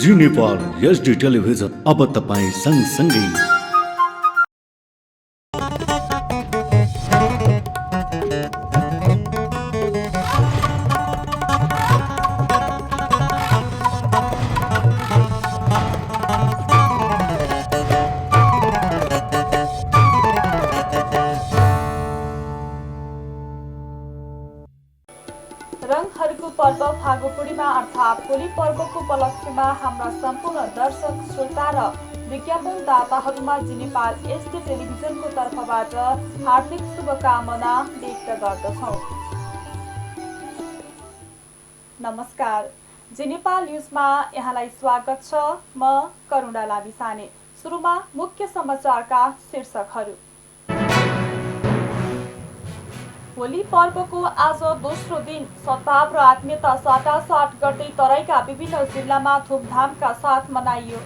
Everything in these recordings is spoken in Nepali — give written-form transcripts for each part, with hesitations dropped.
जी नेपाल एचडी टेलिभिजन अब तपाईँ सँगसँगै। रङहरूको पर्व फागु पूर्णिमा अर्थात् होली पर्वको उपलक्ष्यमा हाम्रा सम्पूर्ण दर्शक श्रोता र विज्ञापनदाताहरूमा जी नेपाल एचडी टेलिभिजनको तर्फबाट हार्दिक शुभकामना व्यक्त गर्दछौँ। नमस्कार, जी नेपाल न्युजमा यहाँलाई स्वागत छ। म करुणा लामिछाने। सुरुमा मुख्य समाचारका शीर्षकहरू। होली पर्वको आज दोस्रो दिन सद्भाव र आत्मीयता साटासाट गर्दै तराईका विभिन्न जिल्लामा धुमधामका साथ मनाइयो।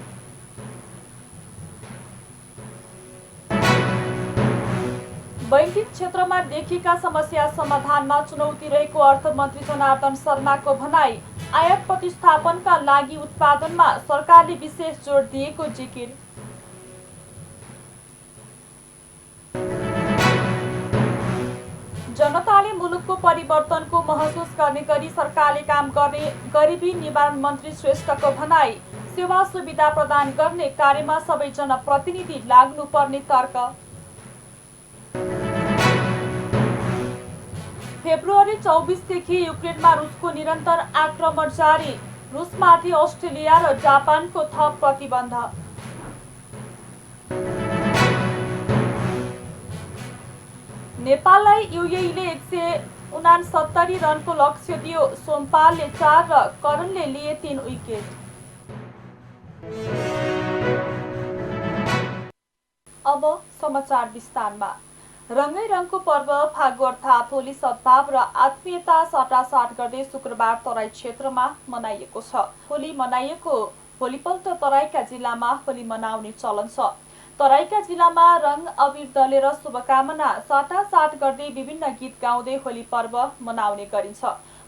बैंकिङ क्षेत्रमा देखिएका समस्या समाधानमा चुनौती रहेको अर्थमन्त्री जनार्दन शर्माको भनाई। आयात प्रतिस्थापनका लागि उत्पादनमा सरकारले विशेष जोड दिएको जिकिर। जनताले मुलुकको परिवर्तनको महसुस गर्ने गरी सरकारले काम गर्ने गरिबी निवारण मन्त्री श्रेष्ठको भनाई। सेवा सुविधा प्रदान गर्ने कार्यमा सबै जनप्रतिनिधि लाग्नुपर्ने तर्क। फेब्रुअरी 24 देखि युक्रेनमा रुसको निरन्तर आक्रमण जारी। रुसमाथि अस्ट्रेलिया र जापानको थप प्रतिबन्ध। नेपाललाई युएईले 169 रनको लक्ष्य दियो। सोमपालले 4 र करणले लिए 3 विकेट। अब समाचार विस्तारमा। रङै रङको पर्व फागु अर्थात् होली सद्भाव र आत्मीयता साटासाट गर्दै शुक्रबार तराई क्षेत्रमा मनाइएको छ। होली मनाइएको भोलिपल्ट तराईका जिल्लामा होली मनाउने चलन छ। तराईका जिल्लामा रङ अबिर दलेर शुभकामना साटासाट गर्दै विभिन्न गीत गाउँदै होली पर्व मनाउने गरिन्छ।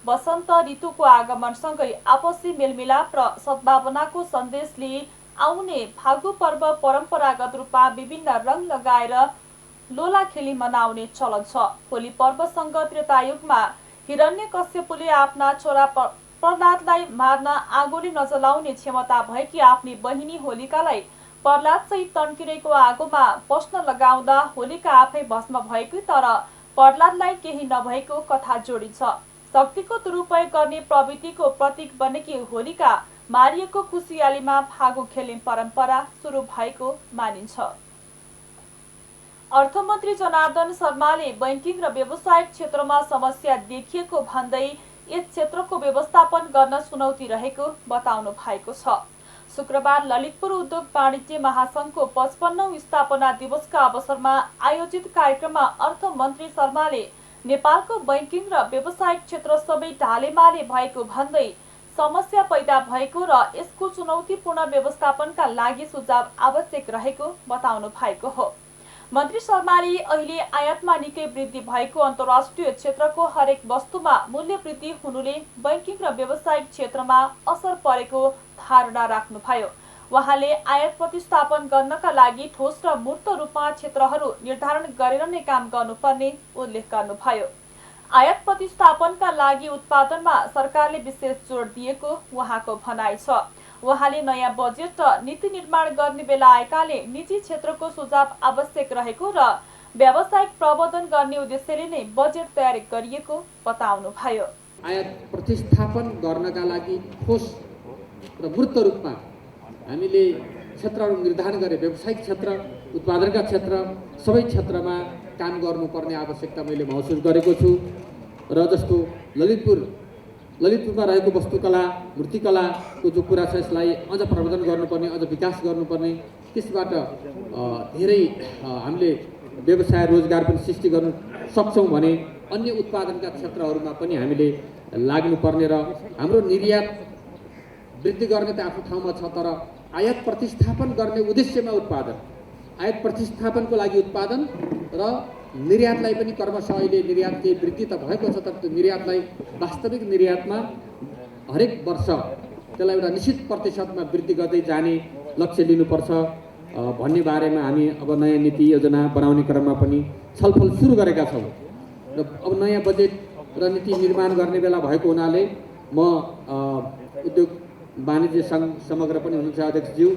वसन्त ऋतुको आगमनसँगै आपसी मेलमिलाप र सद्भावनाको सन्देश लिई आउने फागु पर्व परम्परागत रूपमा विभिन्न रङ लगाएर लोला खेली मनाउने चलन छ। होली पर्वसँग त्रेतायुगमा हिरण्यकश्यपले आफ्ना छोरा प्रहलादलाई मार्न आगोले नजलाउने क्षमता भएकी आफ्नी बहिनी होलिकालाई प्रहलादसहित तन्किरहेको आगोमा पस्न लगाउँदा होलिका आफै भस्म भएको तर प्रहलादलाई केही नभएको कथा जोडिन्छ। शक्तिको दुरुपयोग गर्ने प्रवृत्तिको प्रतीक बनेकी होलिका मारिएको खुसियालीमा फागु खेल्ने परम्परा सुरु भएको मानिन्छ। अर्थमन्त्री जनार्दन शर्माले बैंकिङ र व्यावसायिक क्षेत्रमा समस्या देखिएको भन्दै यस क्षेत्रको व्यवस्थापन गर्न चुनौती रहेको बताउनु भएको छ। शुक्रबार ललितपुर उद्योग वाणिज्य महासंघको 55औं स्थापना दिवसका अवसरमा आयोजित कार्यक्रममा अर्थमन्त्री शर्माले नेपालको बैंकिङ र व्यावसायिक क्षेत्र सबै ढालेमाले भएको भन्दै समस्या पैदा भएको र यसको चुनौतीपूर्ण व्यवस्थापनका लागि सुझाव आवश्यक रहेको बताउनु भएको हो। मन्त्री शर्माले अहिले आयातमा निकै वृद्धि भएको अन्तर्राष्ट्रिय क्षेत्रको हरेक वस्तुमा मूल्य वृद्धि हुनुले बैंकिङ र व्यावसायिक क्षेत्रमा असर परेको धारणा राख्नुभयो। उहाँले आयात प्रतिस्थापन गर्नका लागि ठोस र मूर्त रूपमा क्षेत्रहरू निर्धारण गरेर नै काम गर्नुपर्ने उल्लेख गर्नुभयो। आयात प्रतिस्थापनका लागि उत्पादनमा सरकारले विशेष जोड दिएको उहाँको भनाइ छ। उहाँले नयाँ बजेट र नीति निर्माण गर्ने बेला आएकाले निजी क्षेत्रको सुझाव आवश्यक रहेको र व्यावसायिक प्रबन्धन गर्ने उद्देश्यले नै बजेट तयार गरिएको बताउनुभयो। आयात प्रतिस्थापन गर्नका लागि ठोस र मूर्त रूपमा हामीले क्षेत्रहरू निर्धारण गरे व्यावसायिक क्षेत्र, उत्पादनका क्षेत्र, सबै क्षेत्रमा काम गर्नुपर्ने आवश्यकता मैले महसुस गरेको छु र जस्तो ललितपुरमा रहेको वस्तुकला, मूर्तिकलाको जो कुरा छ यसलाई अझ प्रवर्धन गर्नुपर्ने, अझ विकास गर्नुपर्ने, त्यसबाट धेरै हामीले व्यवसाय रोजगार पनि सृष्टि गर्न सक्छौँ भने अन्य उत्पादनका क्षेत्रहरूमा पनि हामीले लाग्नुपर्ने र हाम्रो निर्यात वृद्धि गर्ने त आफ्नो ठाउँमा छ तर आयात प्रतिस्थापन गर्ने उद्देश्यमा उत्पादन, आयात प्रतिस्थापनको लागि उत्पादन र निर्यातलाई पनि क्रमशः अहिले निर्यात केही वृद्धि त भएको छ तर त्यो निर्यातलाई वास्तविक निर्यातमा हरेक वर्ष त्यसलाई एउटा निश्चित प्रतिशतमा वृद्धि गर्दै जाने लक्ष्य लिनुपर्छ भन्ने बारेमा हामी अब नयाँ नीति योजना बनाउने क्रममा पनि छलफल सुरु गरेका छौँ र अब नयाँ बजेट र नीति निर्माण गर्ने बेला भएको हुनाले म उद्योग वाणिज्य सङ्घ समग्र पनि हुनुहुन्छ अध्यक्षज्यू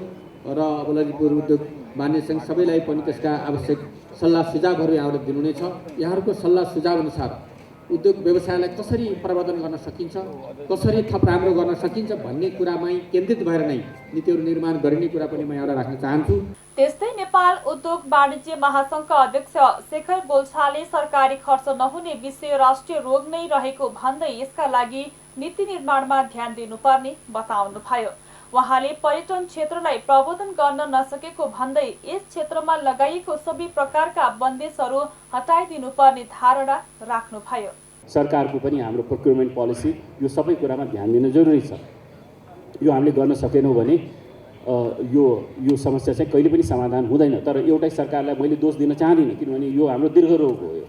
र अब ललितपुर उद्योग वाणिज्य सङ्घ सबैलाई पनि त्यसका आवश्यक सल्लाह सुझावहरू यहाँबाट दिनुहुनेछ। यहाँहरूको सल्लाह सुझाव अनुसार उद्योग व्यवसायलाई कसरी प्रवर्धन गर्न सकिन्छ, कसरी थप राम्रो गर्न सकिन्छ भन्ने कुरामै केन्द्रित भएर नै नीतिहरू निर्माण गरिने कुरा पनि म यहाँबाट राख्न चाहन्छु। त्यस्तै नेपाल उद्योग वाणिज्य महासङ्घका अध्यक्ष शेखर बोल्छाले सरकारी खर्च नहुने विषय राष्ट्रिय रोग नै रहेको भन्दै यसका लागि नीति निर्माणमा ध्यान दिनुपर्ने बताउनुभयो। उहाँले पर्यटन क्षेत्रलाई प्रबोधन गर्न नसकेको भन्दै यस क्षेत्रमा लगाइएको सबै प्रकारका बन्देजहरू हटाइदिनुपर्ने धारणा राख्नुभयो। सरकारको पनि हाम्रो प्रोक्युरमेन्ट पोलिसी यो सबै कुरामा ध्यान दिन जरुरी छ। यो हामीले गर्न सकेनौँ भने यो समस्या चाहिँ कहिले पनि समाधान हुँदैन। तर एउटै सरकारलाई मैले दोष दिन चाहदिनँ, किनभने यो हाम्रो दीर्घ रोग हो यो,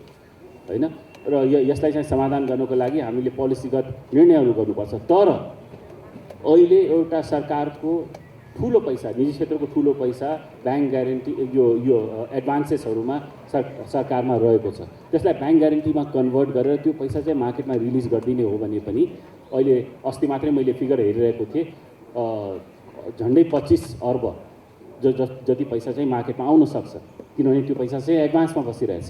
होइन? र यसलाई चाहिँ समाधान गर्नको लागि हामीले पोलिसीगत निर्णयहरू गर्नुपर्छ। तर अहिले एउटा सरकारको ठुलो पैसा, निजी क्षेत्रको ठुलो पैसा ब्याङ्क ग्यारेन्टी यो एडभान्सेसहरूमा सरकारमा रहेको छ। त्यसलाई ब्याङ्क ग्यारेन्टीमा कन्भर्ट गरेर त्यो पैसा चाहिँ मार्केटमा रिलिज गरिदिने हो भने पनि अहिले अस्ति मात्रै मैले फिगर हेरिरहेको थिएँ, झन्डै 25 अर्ब जति पैसा चाहिँ मार्केटमा आउन सक्छ, किनभने त्यो पैसा चाहिँ एडभान्समा बसिरहेछ।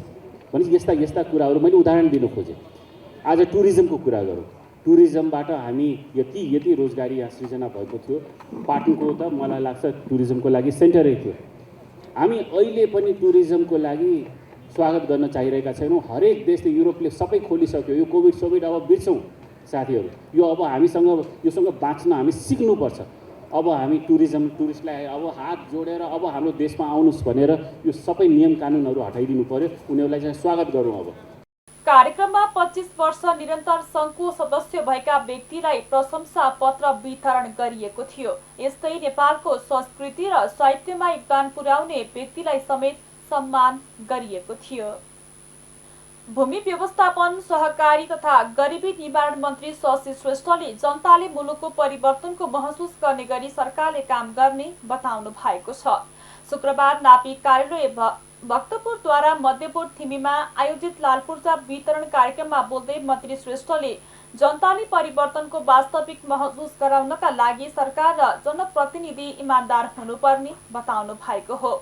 भनेपछि यस्ता कुराहरू मैले उदाहरण दिन खोजेँ। आज टुरिज्मको कुरा गरौँ। टुरिज्मबाट हामी यति रोजगारी यहाँ सृजना भएको थियो। पाटनको त मलाई लाग्छ टुरिज्मको लागि सेन्टरै थियो। हामी अहिले पनि टुरिज्मको लागि स्वागत गर्न चाहिरहेका छैनौँ। हरेक देशले, युरोपले सबै खोलिसक्यो। यो कोभिड अब बिर्सौँ साथीहरू। यो अब हामीसँग योसँग बाँच्न हामी सिक्नुपर्छ। अब हामी टुरिस्टलाई अब हात जोडेर अब हाम्रो देशमा आउनुहोस् भनेर यो सबै नियम कानुनहरू हटाइदिनु पर्यो। उनीहरूलाई चाहिँ स्वागत गरौँ। अब कार्यक्रममा 25 वर्ष निरन्तर सङ्घको सदस्य भएका व्यक्तिलाई प्रशंसा पत्र वितरण गरिएको थियो। यस्तै नेपालको संस्कृति र साहित्यमा योगदान पुर्याउने व्यक्तिलाई समेत सम्मान गरिएको थियो। भूमि व्यवस्थापन, सहकारी तथा गरिबी निवारण मन्त्री शशि श्रेष्ठले जनताले मुलुकको परिवर्तनको महसुस गर्ने गरी सरकारले काम गर्ने बताउनु भएको छ। शुक्रबार नापी कार्यालय भक्तपुरद्वारा मध्यपुर थिमीमा आयोजित लालपूर्जा वितरण कार्यक्रममा बोल्दै मन्त्री श्रेष्ठले जनताले परिवर्तनको वास्तविक महसुस गराउनका लागि सरकार र जनप्रतिनिधि इमान्दार हुनुपर्ने बताउनु भएको हो।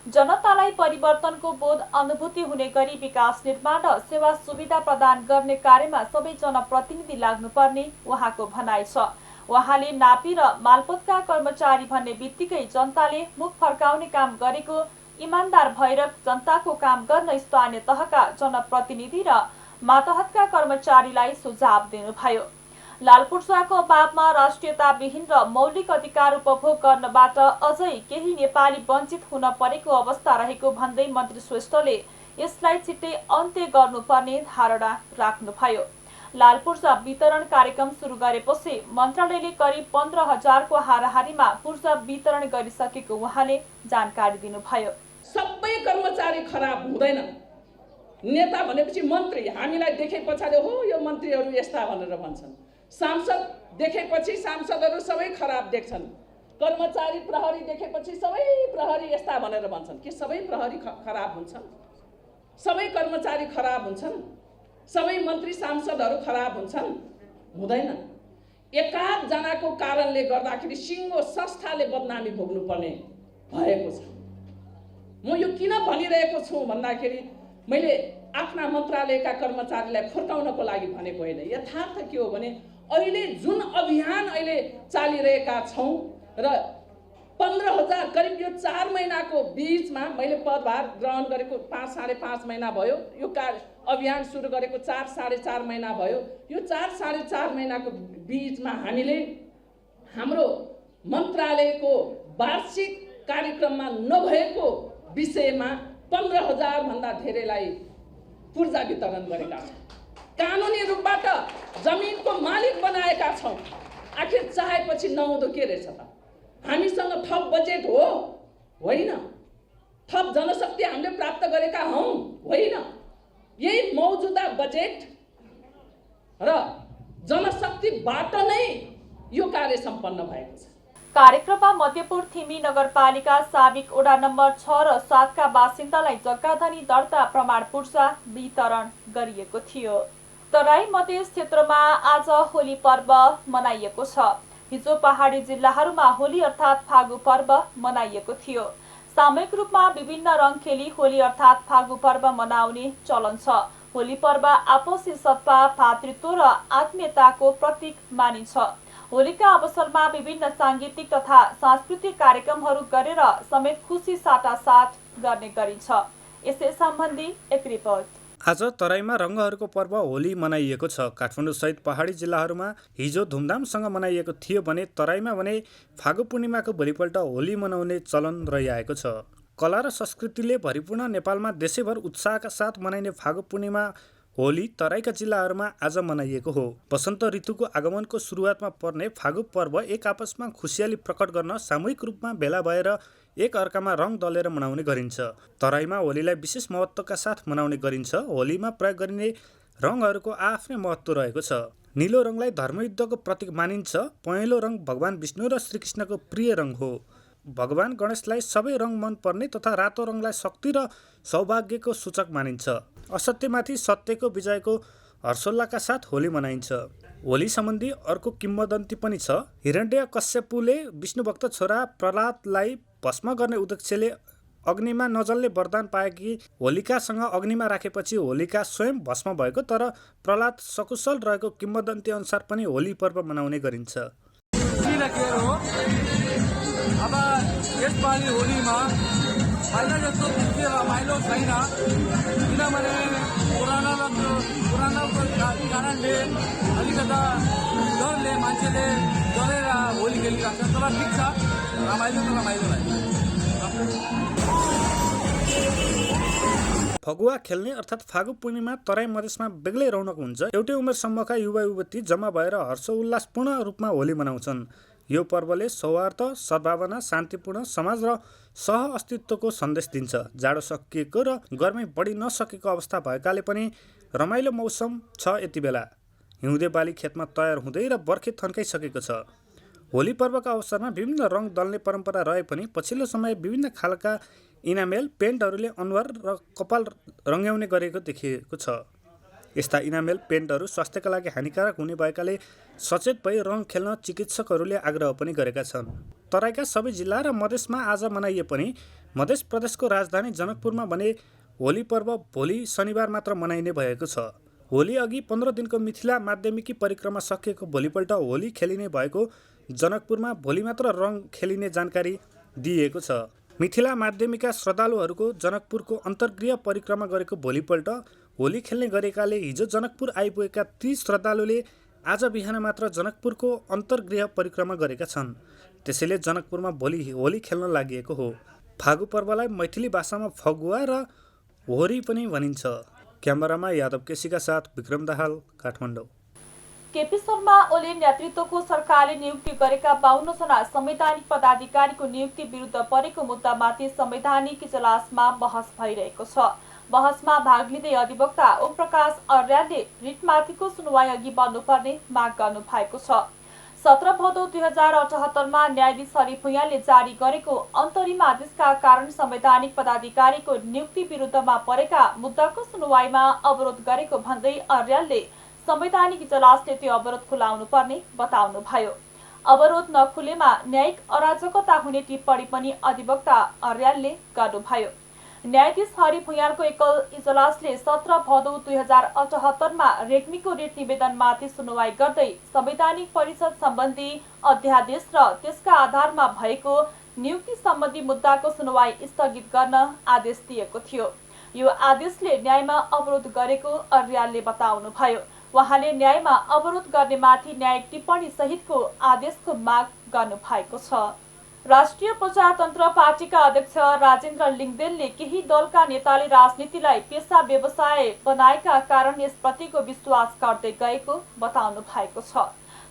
जनतालाई परिवर्तनको बोध अनुभूति हुने गरी विकास निर्माण र सेवा सुविधा प्रदान गर्ने कार्यमा सबै जनप्रतिनिधि लाग्नुपर्ने उहाँको भनाइ छ। उहाँले नापी र मालपोतका कर्मचारी भन्ने बित्तिकै जनताले मुख फर्काउने काम गरेको, इमान्दार भएर जनताको काम गर्न स्थानीय तहका जनप्रतिनिधि र मातहतका कर्मचारीलाई सुझाव दिनुभयो। लालपूर्जाको अभावमा राष्ट्रियताविहीन र मौलिक अधिकार उपभोग गर्नबाट अझै केही नेपाली वञ्चित हुन परेको अवस्था रहेको भन्दै मन्त्री श्रेष्ठले यसलाई छिट्टै अन्त्य गर्नुपर्ने धारणा राख्नुभयो। लालपूर्जा वितरण कार्यक्रम सुरु गरेपछि मन्त्रालयले करिब 15,000को हाराहारीमा पूर्जा वितरण गरिसकेको उहाँले जानकारी दिनुभयो। सबै कर्मचारी खराब हुँदैन। नेता भनेपछि मन्त्री, हामीलाई देखे पछाडि हो यो मन्त्रीहरू यस्ता भनेर भन्छन्। सांसद देखेपछि सांसदहरू सबै खराब देख्छन्। कर्मचारी प्रहरी देखेपछि सबै प्रहरी यस्ता भनेर भन्छन्। के सबै प्रहरी खराब हुन्छन्? सबै कर्मचारी खराब हुन्छन्? सबै मन्त्री सांसदहरू खराब हुन्छन्? हुँदैन। एकाध जनाको कारणले गर्दाखेरि सिङ्गो संस्थाले बदनामी भोग्नुपर्ने भएको छ। म यो किन भनिरहेको छु भन्दाखेरि मैले आफ्ना मन्त्रालयका कर्मचारीलाई फुर्काउनको लागि भनेको होइन। यथार्थ के हो भने अहिले जुन अभियान अहिले चालिरहेका छौँ र 15,000 करिब यो 4 महिनाको बीचमा मैले पदभार ग्रहण गरेको 5-5.5 महिना भयो। यो अभियान सुरु गरेको 4-4.5 महिना भयो। यो 4-4.5 महिनाको बीचमा हामीले हाम्रो मन्त्रालयको वार्षिक कार्यक्रममा नभएको विषयमा 15,000 भन्दा धेरैलाई पूर्जा वितरण गरेका छौँ। कानुनी रूपबाट जमिनको मालिक बनाएका छौँ। आखिर चाहेपछि नहुँदो के रहेछ त? हामीसँग थप बजेट हो? होइन। थप जनशक्ति हामीले प्राप्त गरेका हौँ? होइन। यही मौजुदा बजेट र जनशक्तिबाट नै यो कार्य सम्पन्न भएको छ। कार्यक्रममा मध्यपुर थिमी नगरपालिका साबिक वडा नम्बर 6 र 7 का बासिन्दालाई जग्गाधनी दर्ता प्रमाण पूर्जा वितरण गरिएको थियो। तराई मधेस क्षेत्रमा आज होली पर्व मनाइएको छ। हिजो पहाडी जिल्लाहरूमा होली अर्थात् फागु पर्व मनाइएको थियो। सामूहिक रूपमा विभिन्न रङ खेली होली अर्थात् फागु पर्व मनाउने चलन छ। होली पर्व आपसी सद्भाव, भातृत्व र आत्मीयताको प्रतीक मानिन्छ। होलीका अवसरमा विभिन्न सांगीतिक तथा सांस्कृतिक कार्यक्रमहरू गरेर समेत खुसी साटासाट गर्ने गरिन्छ। यसै सम्बन्धी एक रिपोर्ट। आज तराईमा रङ्गहरूको पर्व होली मनाइएको छ। काठमाडौँ सहित पहाडी जिल्लाहरूमा हिजो धुमधामसँग मनाइएको थियो भने तराईमा भने फागु पूर्णिमाको भोलिपल्ट होली मनाउने चलन रहिआएको छ। कला र संस्कृतिले भरिपूर्ण नेपालमा देशैभर उत्साहका साथ मनाइने फागु पूर्णिमा होली तराईका जिल्लाहरूमा आज मनाइएको हो। वसन्त ऋतुको आगमनको सुरुवातमा पर्ने फागु पर्व एक आपसमा खुसियाली प्रकट गर्न सामूहिक रूपमा भेला भएर एक अर्कामा रङ दलेर मनाउने गरिन्छ। तराईमा होलीलाई विशेष महत्त्वका साथ मनाउने गरिन्छ। होलीमा प्रयोग गरिने रङहरूको आफ्नै महत्त्व रहेको छ। नीलो रङलाई धर्मयुद्धको प्रतीक मानिन्छ। पहेँलो रङ भगवान विष्णु र श्रीकृष्णको प्रिय रङ हो। भगवान गणेशलाई सबै रङ मन पर्ने तथा रातो रङलाई शक्ति र सौभाग्यको सूचक मानिन्छ। असत्यमाथि सत्यको विजयको हर्षोल्लासका साथ होली मनाइन्छ। होली सम्बन्धी अर्को किम्वदन्ती पनि छ। हिरण्यकश्यपुले विष्णुभक्त छोरा प्रहलादलाई भस्म गर्ने उद्देश्यले अग्निमा नजल्ने वरदान पाएकी होलिकासँग अग्निमा राखेपछि होलिका स्वयं भस्म भएको, तर प्रहलाद सकुशल रहेको किम्वदन्ती अनुसार पनि होली पर्व मनाउने गरिन्छ। अब यसपालि होलीमा पहिला जस्तो खुसी रमाइलो छैन, किनभने पुरानो कारणले अलिकता डरले मान्छेले डरेर होली खेलिरहेको छ। तर ठिक छ, रमाइलो त रमाइलो लाग्छ। फगुवा खेल्ने अर्थात् फागु पूर्णिमा तराई मधेसमा बेग्लै रौनक हुन्छ। एउटै उमेर समूहका युवा युवती जम्मा भएर हर्षोल्लासपूर्ण रूपमा होली मनाउँछन्। यो पर्वले सौहार्द, सद्भावना, शान्तिपूर्ण समाज र सह अस्तित्वको सन्देश दिन्छ। जाडो सकिएको र गर्मी बढी नसकेको अवस्था भएकाले पनि रमाइलो मौसम छ। यति बेला हिउँदे बाली खेतमा तयार हुँदै र बर्खे थन्काइसकेको छ। होली पर्वका अवसरमा विभिन्न रङ दल्ने परम्परा रहे पनि पछिल्लो समय विभिन्न खालका इनामेल पेन्टहरूले अनुहार र कपाल रङ्ग्याउने गरेको देखिएको छ। यस्ता इनामेल पेन्टहरू स्वास्थ्यका लागि हानिकारक हुने भएकाले सचेत भई रङ खेल्न चिकित्सकहरूले आग्रह पनि गरेका छन्। तराईका सबै जिल्ला र मधेसमा आज मनाइए पनि मध्य प्रदेशको राजधानी जनकपुरमा भने होली पर्व भोलि शनिबार मात्र मनाइने भएको छ। होली अघि 15 दिनको मिथिला माध्यमिकी परिक्रमा सकिएको भोलिपल्ट होली खेलिने भएको जनकपुरमा भोलि मात्र रङ खेलिने जानकारी दिइएको छ। मिथिला माध्यमिकका श्रद्धालुहरूको जनकपुरको अन्तर्गृह परिक्रमा गरेको भोलिपल्ट होली खेल्ने गरेकाले हिजो जनकपुर आइपुगेका ती श्रद्धालुले आज बिहान मात्र जनकपुरको अन्तर्गृह परिक्रमा गरेका छन्। त्यसैले जनकपुरमा भोलि होली खेल्न लागि हो। फागु पर्वलाई मैथिली भाषामा फगुवा र होरी पनि भनिन्छ। क्यामेरामा यादव केसीका साथ विक्रम दाहाल, काठमाडौँ। केपी शर्मा ओली नेतृत्वको सरकारले नियुक्ति गरेका 52 जना संवैधानिक पदाधिकारीको नियुक्ति विरुद्ध परेको मुद्दामाथि संवैधानिक इजलासमा बहस भइरहेको छ। बहसमा भाग लिँदै अधिवक्ता ओम प्रकाश अर्यालले रिटमाथिको सुनवाई अघि बढ्नुपर्ने माग गर्नु भएको छ। 17 भदौ 2078 मा न्यायाधीश हरि भुइँयाले जारी गरेको अन्तरिम आदेशका कारण संवैधानिक पदाधिकारीको नियुक्ति विरुद्धमा परेका मुद्दाको सुनवाईमा अवरोध गरेको भन्दै अर्यालले संवैधानिक इजलासले त्यो अवरोध खुलाउनु पर्ने बताउनु भयो। अवरोध नखुलेमा न्यायिक अराजकता हुने टिप्पणी पनि अधिवक्ता अर्यालले गर्नुभयो। न्यायाधीश हरि भुइँयालको एकल इजलासले 17 भदौ 2078 मा रेग्मीको रिट निवेदनमाथि सुनवाई गर्दै संवैधानिक परिषद सम्बन्धी अध्यादेश र त्यसका आधारमा भएको नियुक्ति सम्बन्धी मुद्दाको सुनवाई स्थगित गर्न आदेश दिएको थियो। यो आदेशले न्यायमा अवरोध गरेको अर्यालले बताउनु भयो। उहाँले न्यायमा अवरोध गर्नेमाथि न्यायिक टिप्पणी सहितको आदेशको माग गर्नु भएको छ। राष्ट्रिय प्रजातन्त्र पार्टीका अध्यक्ष राजेन्द्र लिङ्गदेनले केही दलका नेताले राजनीतिलाई पेसा व्यवसाय बनाएका कारण यसप्रतिको विश्वास गर्दै गएको बताउनु भएको छ।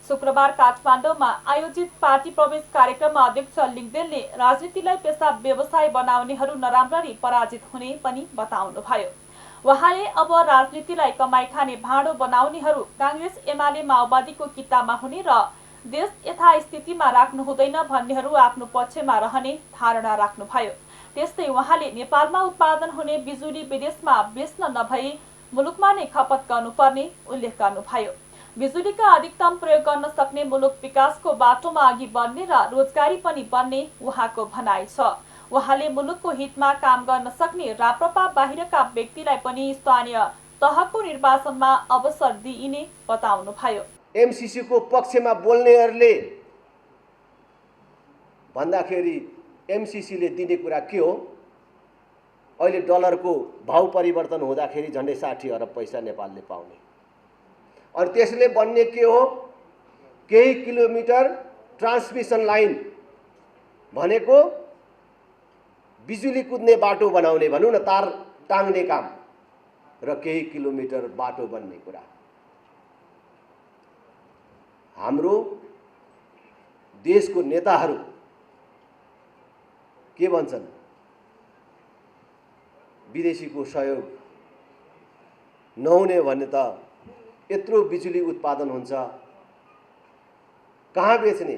शुक्रबार काठमाडौँमा आयोजित पार्टी प्रवेश कार्यक्रममा अध्यक्ष लिङ्गदेनले राजनीतिलाई पेसा व्यवसाय बनाउनेहरू नराम्ररी पराजित हुने पनि बताउनु भयो। उहाँले अब राजनीतिलाई कमाई खाने भाँडो बनाउनेहरू काङ्ग्रेस एमाले माओवादीको कितामा हुने र देश यथास्थितिमा राख्नु हुँदैन भन्नेहरू आफ्नो पक्षमा रहने धारणा राख्नुभयो। त्यस्तै उहाँले नेपालमा उत्पादन हुने बिजुली विदेशमा बेच्न नभई मुलुकमा नै खपत गर्नुपर्ने उल्लेख गर्नुभयो। बिजुलीका अधिकतम प्रयोग गर्न सक्ने मुलुक विकासको बाटोमा अघि बढ्ने र रोजगारी पनि बन्ने उहाँको भनाइ छ। उहाँले मुलुकको हितमा काम गर्न सक्ने राप्रपा बाहिरका व्यक्तिलाई पनि स्थानीय तहको निर्वाचनमा अवसर दिइने बताउनुभयो। एमसीसी को पक्षमा बोल्नेहरूले भन्दाखेरि एमसीसी ले दिने कुरा के हो? अहिले डलरको भाव परिवर्तन हुँदाखेरि झन्डै 60 अरब पैसा नेपालले पाउने। और त्यसले बन्ने के हो? केही किलोमिटर ट्रान्समिसन लाइन भनेको बिजुली कुद्ने बाटो बनाउने भनौँ न, तार टाङ्ने काम र केही किलोमिटर बाटो बन्ने कुरा। हाम्रो देशको नेताहरू के भन्छन्? विदेशीको सहयोग नहुने भने त यत्रो बिजुली उत्पादन हुन्छ, कहाँ बेच्ने?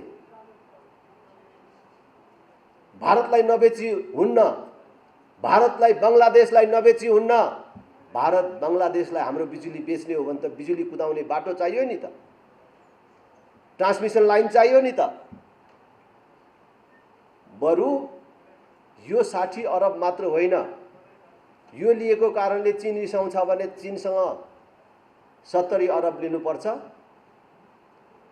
भारतलाई नबेची हुन्न, भारतलाई बङ्गलादेशलाई नबेची हुन्न। भारत बङ्गलादेशलाई हाम्रो बिजुली बेच्ने हो भने त बिजुली कुदाउने बाटो चाहियो नि त, ट्रान्समिसन लाइन चाहियो नि त। बरु यो 60 अरब मात्र होइन, यो लिएको कारणले चीन रिसाउँछ भने चीनसँग 70 अरब लिनुपर्छ,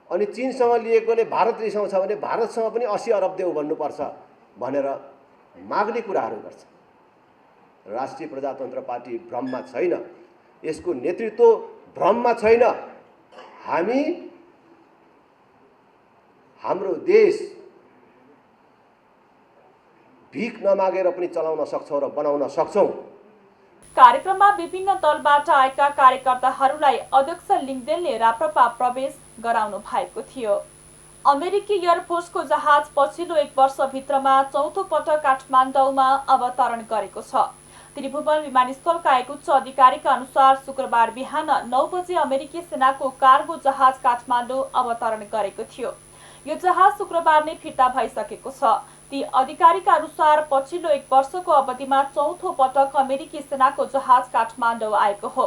अनि चीनसँग लिएकोले भारत रिसाउँछ भने भारतसँग पनि 80 अरब देऊ भन्नुपर्छ भनेर माग्ने कुराहरू गर्छ। राष्ट्रिय प्रजातन्त्र पार्टी भ्रममा छैन, यसको नेतृत्व भ्रममा छैन। हामी हाम्रो देश भिख नमागेर पनि चलाउन सक्छौँ र बनाउन सक्छौँ। कार्यक्रममा विभिन्न दलबाट आएका कार्यकर्ताहरूलाई अध्यक्ष लिङदेनले राप्रपा प्रवेश गराउनु भएको थियो। अमेरिकी एयरफोर्सको जहाज पछिल्लो 1 वर्षभित्रमा चौथो पटक काठमाडौँमा अवतरण गरेको छ। त्रिभुवन विमानस्थलका एक उच्च अधिकारीका अनुसार शुक्रबार बिहान 9 बजे अमेरिकी सेनाको कार्गो जहाज काठमाडौँ अवतरण गरेको थियो। यो जहाज शुक्रबार नै फिर्ता भइसकेको छ। ती अधिकारीका अनुसार पछिल्लो 1 वर्षको अवधिमा चौथो पटक अमेरिकी सेनाको जहाज काठमाडौँ आएको हो।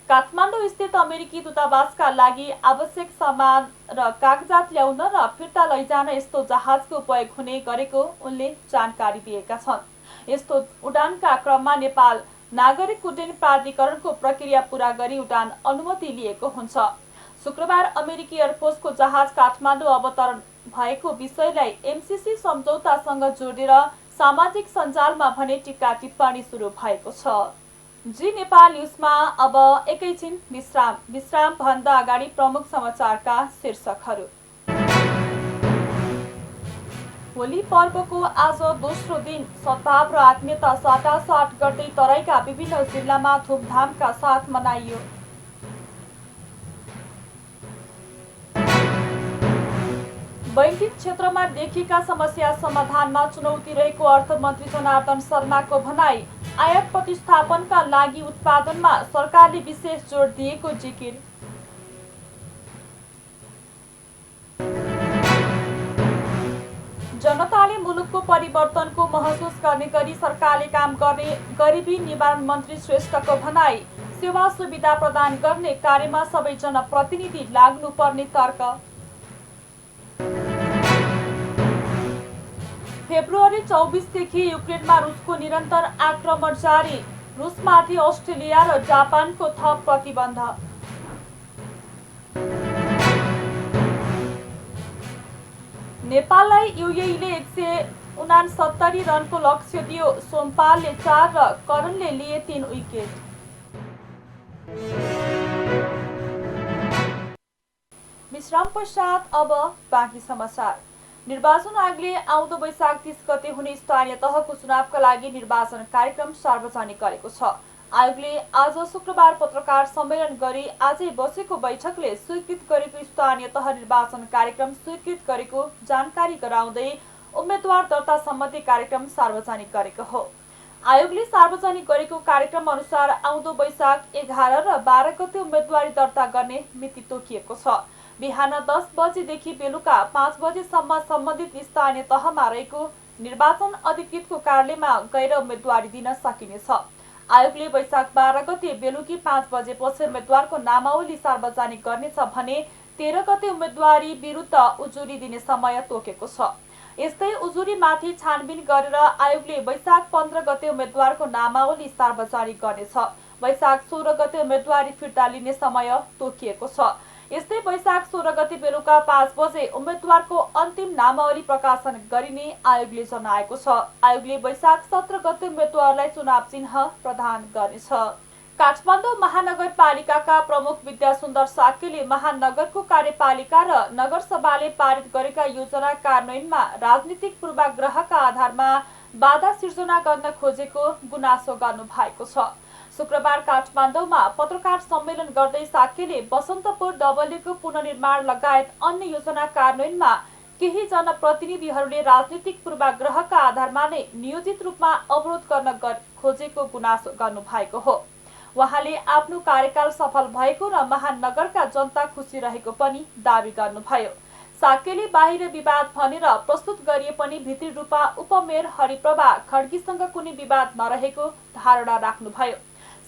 काठमाडौँ स्थित अमेरिकी दूतावासका लागि आवश्यक सामान र कागजात ल्याउन र फिर्ता लैजान यस्तो जहाजको उपयोग हुने गरेको उनले जानकारी दिएका छन्। यस्तो उडानका क्रममा नेपाल नागरिक उड्डयन प्राधिकरणको प्रक्रिया पूरा गरी उडान अनुमति लिएको हुन्छ। शुक्रबार अमेरिकी एयरफोर्सको जहाज काठमाडौँ अवतरण भएको विषयलाई एमसीसी सम्झौतासँग जोडेर सामाजिक सञ्जालमा भने टिक्का टिप्पणी सुरु भएको छ। जी नेपाल न्युजमा अब एकैछिन विश्राम भन्दा अगाडि प्रमुख समाचारका शीर्षकहरू। होली पर्वको आज दोस्रो दिन सद्भाव र आत्मीयता साटासाट गर्दै तराईका विभिन्न जिल्लामा धुमधामका साथ मनाइयो। बैंकिङ क्षेत्रमा देखिएका समस्या समाधानमा चुनौती रहेको अर्थमन्त्री जनार्दन शर्माको भनाई। आयात प्रतिस्थापनका लागि उत्पादनमा सरकारले विशेष जोड दिएको जिकिर। जनताले मुलुकको परिवर्तनको महसुस गर्ने गरी सरकारले काम गर्ने गरिबी निवारण मन्त्री श्रेष्ठको भनाई। सेवा सुविधा प्रदान गर्ने कार्यमा सबै जनप्रतिनिधि लाग्नुपर्ने तर्क। फेब्रुअरी 24 देखि युक्रेनमा रुसको निरन्तर आक्रमण जारी। रुसमाथि अस्ट्रेलिया र जापानको थप प्रतिबन्ध। नेपाललाई युएईले 169 रनको लक्ष्य दियो। सोमपालले 4 र करणले लिए 3 विकेट। विश्राम पश्चात अब बाँकी समाचार। निर्वाचन आयोगले आउँदो वैशाख 30 गते हुने स्थानीय तहको चुनावका लागि निर्वाचन कार्यक्रम सार्वजनिक गरेको छ। आयोगले आज शुक्रबार पत्रकार सम्मेलन गरी आजै बसेको बैठकले स्वीकृत गरेको स्थानीय तह निर्वाचन कार्यक्रम स्वीकृत गरेको जानकारी गराउँदै उम्मेदवार दर्ता सम्बन्धी कार्यक्रम सार्वजनिक गरेको हो। आयोगले सार्वजनिक गरेको कार्यक्रम अनुसार आउँदो वैशाख 11 र 12 गते उम्मेदवारी दर्ता गर्ने मिति तोकिएको छ। बिहान 10 बजेदेखि बेलुका 5 बजेसम्म सम्बन्धित स्थानीय तहमा रहेको निर्वाचन अधिकृतको कार्यालयमा गएर उम्मेदवारी दिन सकिनेछ। आयोगले वैशाख 12 गते बेलुकी 5 बजेपछि उम्मेदवारको नामावली सार्वजनिक गर्नेछ भने 13 गते उम्मेदवारी विरुद्ध उजुरी दिने समय तोकेको छ। यस्तै उजुरीमाथि छानबिन गरेर आयोगले वैशाख 15 गते उम्मेदवारको नामावली सार्वजनिक गर्नेछ। वैशाख 16 गते उम्मेदवारी फिर्ता लिने समय तोकिएको छ। यस्तै वैशाख 16 गते बेलुका 5 बजे उम्मेदवारको अन्तिम नामावली प्रकाशन गरिने आयोगले जनाएको छ। आयोगले वैशाख 17 गते उम्मेदवारलाई चुनाव चिन्ह प्रदान गर्नेछ। काठमाडौँ महानगरपालिकाका प्रमुख विद्यासुन्दर साक्यले महानगरको कार्यपालिका र नगरसभाले पारित गरेका योजना कार्यान्वयनमा राजनीतिक पूर्वाग्रहका आधारमा बाधा सिर्जना गर्न खोजेको गुनासो गर्नु भएको छ। शुक्रबार काठमाडौँमा पत्रकार सम्मेलन गर्दै साक्यले बसन्तपुर डबलेको पुनर्निर्माण लगायत अन्य योजना कार्यान्वयनमा केही जनप्रतिनिधिहरूले राजनीतिक पूर्वाग्रहका आधारमा नै नियोजित रूपमा अवरोध गर्न खोजेको गुनासो गर्नु भएको हो। उहाँले आफ्नो कार्यकाल सफल भएको र महानगरका जनता खुसी रहेको पनि दावी गर्नुभयो। साक्यले बाहिर विवाद भनेर प्रस्तुत गरिए पनि भित्री रूपमा उपमेयर हरिप्रभा खड्गीसँग कुनै विवाद नरहेको धारणा राख्नुभयो।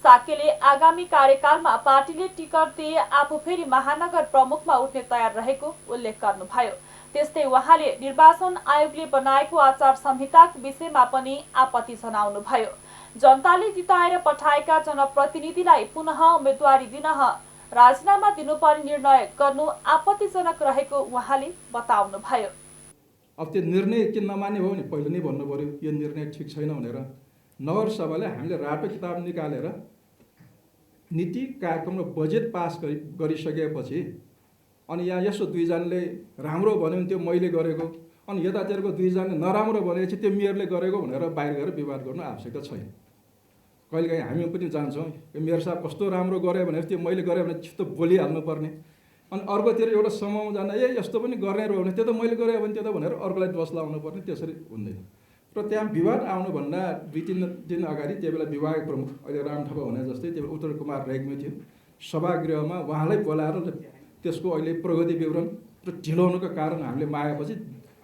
साक्यले आगामी कार्यकालमा पार्टीले टिकट दिए आफू फेरि महानगर प्रमुखमा उठ्ने तयार रहेको उल्लेख गर्नुभयो। त्यस्तै उहाँले निर्वाचन आयोगले बनाएको आचार संहिताको विषयमा पनि आपत्ति जनाउनुभयो। जनताले जिताएर पठाएका जनप्रतिनिधिलाई पुनः उम्मेदवारी दिन राजीनामा दिनुपर्ने निर्णय गर्नु आपत्तिजनक रहेको उहाँले बताउनुभयो। अब त्यो निर्णय के नमान्ने हो भने पहिले नै भन्नु पर्यो यो निर्णय ठिक छैन भनेर। नगरसभाले हामीले रातो किताब निकालेर नीति कार्यक्रम र बजेट पास गरिसकेपछि अनि यहाँ यसो दुईजनाले राम्रो भन्यो भने त्यो मैले गरेको, अनि यतातिरको दुईजनाले नराम्रो भनेपछि त्यो मेयरले गरेको भनेर बाहिर गएर विवाद गर्नु आवश्यकता छैन। कहिलेकाहीँ हामी पनि जान्छौँ यो मेयर साहब कस्तो राम्रो गरे भनेर त्यो मैले गरेँ भने छिटो बोलिहाल्नुपर्ने, अनि अर्कोतिर एउटा समूहमा जाँदा यस्तो पनि गर्ने रह्यो भने त्यो त मैले गरेँ भने त्यो त भनेर अर्कोलाई दोष लाउनु पर्ने, त्यसरी हुँदैन। र त्यहाँ विवाद आउनुभन्दा 2-3 दिन अगाडि त्यो बेला विभाग प्रमुख अहिले राम थापा भने जस्तै त्यो उत्तर कुमार रेग्मी थियो, सभागृहमा उहाँलाई बोलाएर त्यसको अहिले प्रगति विवरण र ढिलो हुनुको कारण हामीले मागेपछि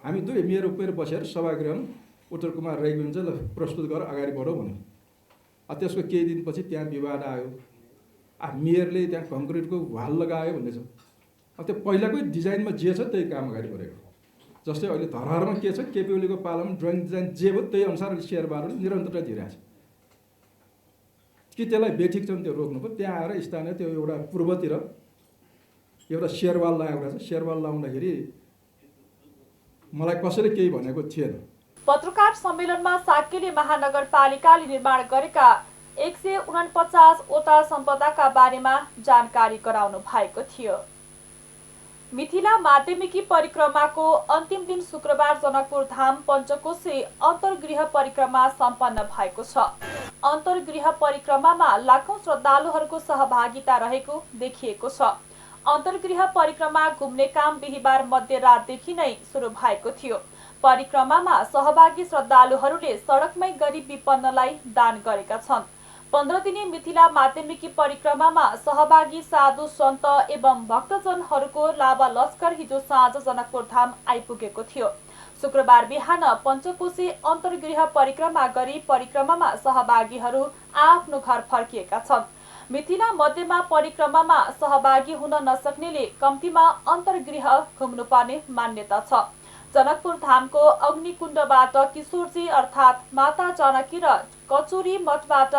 हामी दुई मेयर उपेर बसेर सभागृहमा उत्तर कुमार रेग्मी चाहिँ प्रस्तुत गरेर अगाडि बढौँ भन्यो। त्यसको केही दिनपछि त्यहाँ विवाद आयो। मेयरले त्यहाँ कङ्क्रिटको वाल लगायो भन्दैछ। त्यो पहिलाकै डिजाइनमा जे छ त्यही काम अगाडि बढेको। जस्तै अहिले धराहरमा के छ, केपी ओलीको पालामा ड्रइङ डिजाइन जे भयो त्यही अनुसार शेयरबारले निरन्तरता दिइरहेछ कि त्यसलाई बेठिक छ भने त्यो रोक्नु पर्यो। त्यहाँ आएर स्थानीय त्यो एउटा पूर्वतिर एउटा शेयरवाल लगाएको रहेछ। शेयरवाल लगाउँदाखेरि मलाई कसैले केही भनेको थिएन। पत्रकार सम्मेलनमा साक्यले महानगरपालिकाले निर्माण गरेका 149 वटा सम्पदाका बारेमा जानकारी गराउनु भएको थियो। मिथिला माध्यमिकी परिक्रमाको अन्तिम दिन शुक्रबार जनकपुर धाम पञ्चकोशी अन्तर्गृह परिक्रमा सम्पन्न भएको छ। अन्तर्गृह परिक्रमामा लाखौं श्रद्धालुहरूको सहभागिता रहेको देखिएको छ। अन्तर्गृह परिक्रमा घुम्ने काम बिहीबार मध्यरातदेखि नै सुरु भएको थियो। परिक्रमामा सहभागी श्रद्धालुहरूले सडकमै गरिब विपन्नलाई दान गरेका छन्। 15 दिने मिथिला माध्यमिकी परिक्रमामा सहभागी साधु सन्त एवं भक्तजनहरूको लाभा लस्कर हिजो साँझ जनकपुर धाम आइपुगेको थियो। शुक्रबार बिहान पञ्चकोशी अन्तर्गृह परिक्रमा गरी परिक्रमामा सहभागीहरू आफ्नो घर फर्किएका छन्। मिथिला मध्यमा परिक्रमामा सहभागी हुन नसक्नेले कम्तीमा अन्तर्गृह घुम्नुपर्ने मान्यता छ। जनकपुर धामको अग्निकुण्डबाट किशोरजी अर्थात् माता जानकी र कचुरी मठबाट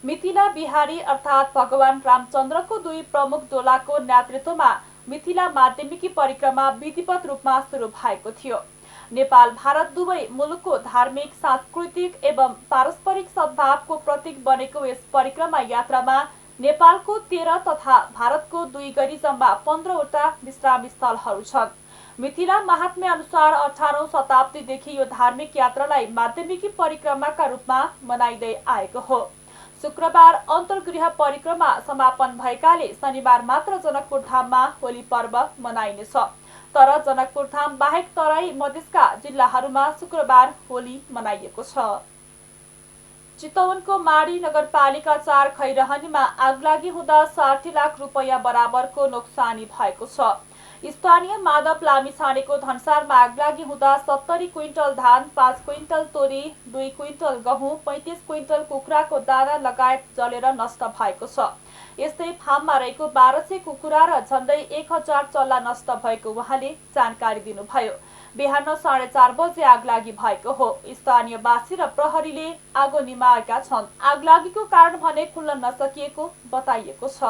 मिथिला बिहारी अर्थात् भगवान रामचन्द्रको 2 प्रमुख डोलाको नेतृत्वमा मिथिला माध्यमिकी परिक्रमा विधिवत रूपमा सुरु भएको थियो। नेपाल भारत दुवै मुलुकको धार्मिक, सांस्कृतिक एवं पारस्परिक सद्भावको प्रतीक बनेको यस परिक्रमा यात्रामा नेपालको 13 तथा भारतको 2 गरी जम्मा 15 वटा विश्राम स्थलहरू छन्। मिथिला महात्म्य अनुसार 18औं शताब्दीदेखि यो धार्मिक यात्रालाई माध्यमिकी परिक्रमाका रूपमा मनाइँदै आएको हो। शुक्रबार अन्तर्गृह परिक्रमा समापन भएकाले शनिबार मात्र जनकपुर धाममा होली पर्व मनाइनेछ। तर जनकपुर धाम बाहेक तराई मधेसका जिल्लाहरूमा शुक्रबार होली मनाइएको छ। चितवनको माडी नगरपालिका 4 खैरहनीमा आगलागी हुँदा 60 लाख रुपैयाँ बराबरको नोक्सानी भएको छ। स्थानीय माधव लामिछानेको धनसारमा आगलागी हुँदा 70 क्विन्टल धान, 5 क्विन्टल तोरी, 2 क्विन्टल गहुँ, 35 क्विन्टल कुखुराको दाना लगायत जलेर नष्ट भएको छ। यस्तै फार्ममा रहेको 1200 कुखुरा र झण्डै 1000 चल्ला नष्ट भएको उहाँले जानकारी दिनुभयो। बिहान 4:30 बजे आगलागी भएको हो। स्थानीयवासी र प्रहरीले आगो निमाएका छन्। आगलागीको कारण भने खुल्न नसकिएको बताइएको छ।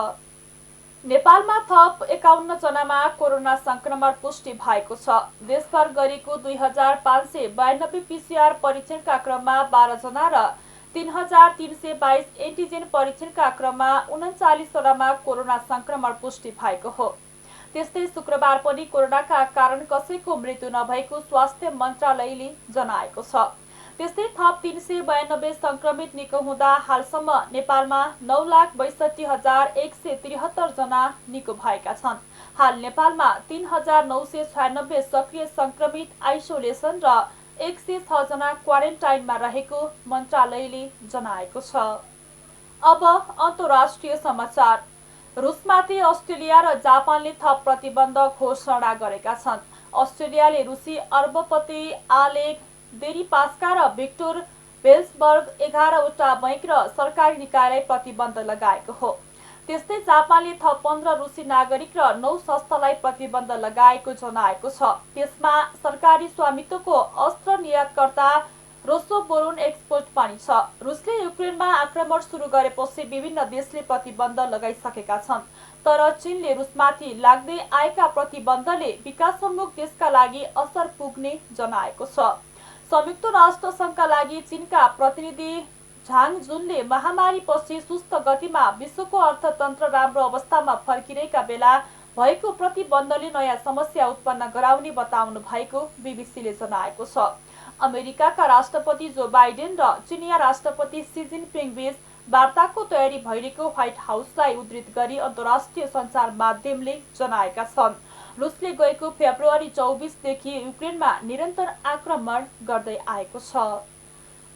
नेपालमा थप 51 जनामा कोरोना संक्रमण पुष्टि भएको छ। देशभर गरेको 2592 पीसीआर परीक्षणका क्रममा 12 जना र 3322 एन्टिजेन परीक्षणका क्रममा 39 जनामा कोरोना संक्रमण पुष्टि भएको हो। त्यस्तै शुक्रबार पनि कोरोनाका कारण कसैको मृत्यु नभएको स्वास्थ्य मन्त्रालयले जनाएको छ। त्यस्तै थप 392 संक्रमित निको हुँदा हालसम्म नेपालमा 9,62,173 जना निको भएका छन्। हाल नेपालमा 3,996 सक्रिय संक्रमित आइसोलेसन र 106 जना क्वारेन्टाइनमा रहेको मन्त्रालयले जनाएको छ। अब अन्तर्राष्ट्रिय समाचार। रुसमाथि अस्ट्रेलिया र जापानले थप प्रतिबन्ध घोषणा गरेका छन्। अस्ट्रेलियाले रुसी अर्बपति आलेक देरिपास्का र भिक्टर बेल्सबर्ग 11 वटा बैंक र सरकारी निकायलाई प्रतिबन्ध लगाएको हो। त्यस्तै जापानले थप 15 रुसी नागरिक र 9 संस्थालाई प्रतिबन्ध लगाएको जनाएको छ। त्यसमा सरकारी स्वामित्वको अस्त्र निर्यातकर्ता रोसोबोरोन एक्सपोर्ट पनि छ। रुसले युक्रेनमा आक्रमण सुरु गरेपछि विभिन्न देशले प्रतिबन्ध लगाइसकेका छन्, तर चीनले रुसमाथि लाग्दै आएका प्रतिबन्धले विकासोन्मुख देशका लागि असर पुग्ने जनाएको छ। संयुक्त राष्ट्र संघका लागि चीनका प्रतिनिधि झाङ जुनले महामारीपछि सुस्त गतिमा विश्वको अर्थतन्त्र राम्रो अवस्थामा फर्किरहेका बेला भएको प्रतिबन्धले नयाँ समस्या उत्पन्न गराउने बताउनु भएको बीबीसीले जनाएको छ। अमेरिकाका राष्ट्रपति जो बाइडेन र चिनिया राष्ट्रपति सी जिनपिङ बीच वार्ताको तयारी भइरहेको व्हाइट हाउसलाई उद्धृत गरी अन्तर्राष्ट्रिय सञ्चार माध्यमले जनाएका छन्। रुसले गएको फेब्रुअरी 24 देखि युक्रेनमा निरन्तर आक्रमण गर्दै आएको छ।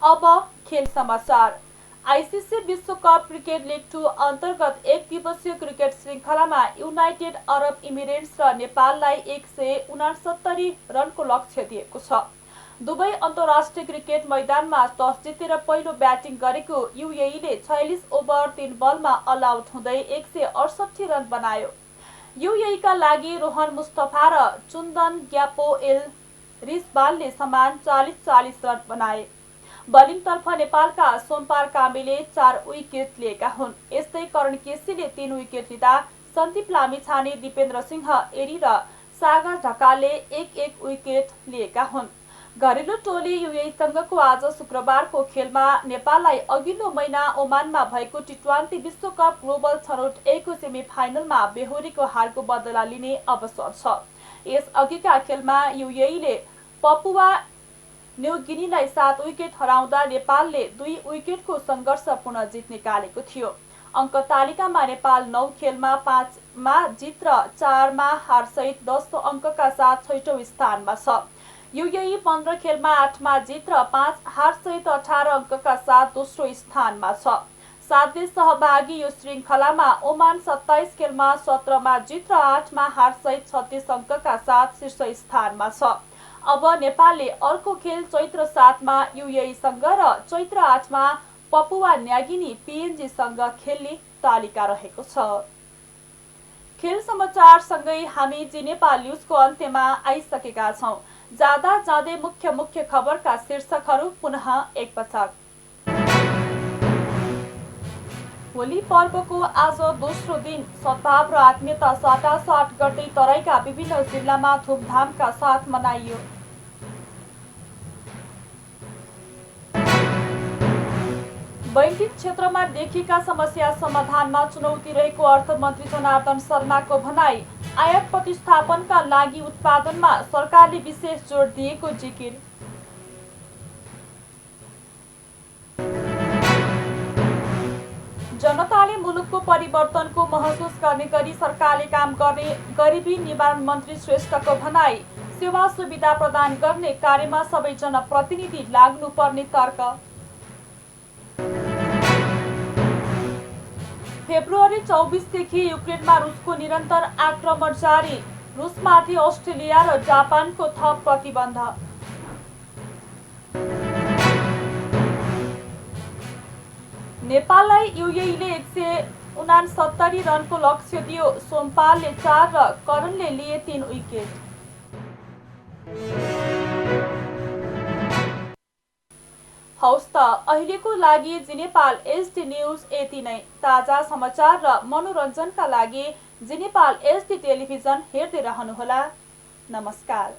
अब खेल समाचार। आईसीसी विश्वकप क्रिकेट लिग 2 अन्तर्गत 1 दिवसीय क्रिकेट श्रृङ्खलामा युनाइटेड अरब इमिरेट्स र नेपाललाई 169 रनको लक्ष्य दिएको छ। दुवै अन्तर्राष्ट्रिय क्रिकेट मैदानमा टस जितेर पहिलो ब्याटिङ गरेको यूएईले 46 ओभर 3 बलमा अल आउट हुँदै 168 रन बनायो। यूएईका लागि रोहन मुस्तफा र चुन्दन ग्यापो एल रिसबालले समान 40-40 रन बनाए। बलिङतर्फ नेपालका सोमपार कामीले 4 विकेट लिएका हुन्। यस्तै करण केसीले 3 विकेट लिँदा सन्दीप लामिछाने, दिपेन्द्र सिंह एरी र सागर ढकालले 1-1 विकेट लिएका हुन्। घरेलु टोली यूएईसँगको आज शुक्रबारको खेलमा नेपाललाई अघिल्लो महिना ओमानमा भएको टी20 विश्वकप ग्लोबल छनौट 1 को सेमिफाइनलमा बेहोरीको हारको बदला लिने अवसर छ। यस अघिका खेलमा यूएईले पपुवा न्यू गिनीलाई 7 विकेट हराउँदा नेपालले 2 विकेटको सङ्घर्षपूर्ण जित निकालेको थियो। अङ्क तालिकामा नेपाल 9 खेलमा 5 मा जित र 4 मा हारसहित 10 अङ्कका साथ 6औं स्थानमा छ। यूएई 15 खेलमा 8 मा जित र 5 हारसहित 18 अङ्कका साथ दोस्रो स्थानमा छ। 7 देश सहभागी यो श्रृङ्खलामा ओमान 27 खेलमा 17 मा जित र 8 मा हारसहित 36 अङ्कका साथ शीर्ष स्थानमा छ। अब नेपालले अर्को खेल चैत्र 7 मा यूएईसँग र चैत्र 8 मा पपुवा न्यागिनी पीएनजीसँग खेल्ने तालिका रहेको छ। खेल समाचार सँगै हामी जी नेपाल न्युजको अन्त्यमा आइसकेका छौं। जाँदा जाँदै मुख्य खबरका शीर्षकहरू पुनः एकपटक। होली पर्वको आज दोस्रो दिन सद्भाव र आत्मीयता साटासाट गर्दै तराईका विभिन्न जिल्लामा धुमधामका साथ मनाइयो। बैंकिङ क्षेत्रमा देखिएका समस्या समाधानमा चुनौती रहेको अर्थमन्त्री जनार्दन शर्माको भनाई। आयात प्रतिस्थापनका लागि उत्पादनमा सरकारले विशेष जोड दिएको जिकिर। जनताले मुलुकको परिवर्तनको महसुस गर्ने गरी सरकारले काम गर्ने गरिबी निवारण मन्त्री श्रेष्ठको भनाई। सेवा सुविधा प्रदान गर्ने कार्यमा सबै जनप्रतिनिधि लाग्नुपर्ने तर्क। फेब्रुअरी 24 देखि युक्रेनमा रुसको निरन्तर आक्रमण जारी। रुसमाथि अस्ट्रेलिया र जापानको थप प्रतिबन्ध। नेपाललाई युएईले 169 रनको लक्ष्य दियो। सोमपालले 4 र करणले लिए 3 विकेट। हौस् त अहिलेको लागि जी नेपाल एचडी न्युज यति नै। ताजा समाचार र मनोरञ्जनका लागि जी नेपाल एचडी टेलिभिजन हेर्दै रहनुहोला। नमस्कार।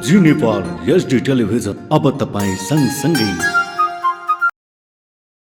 जी नेपाल एचडी टेलिभिजन अब तपाईँ सँगसँगै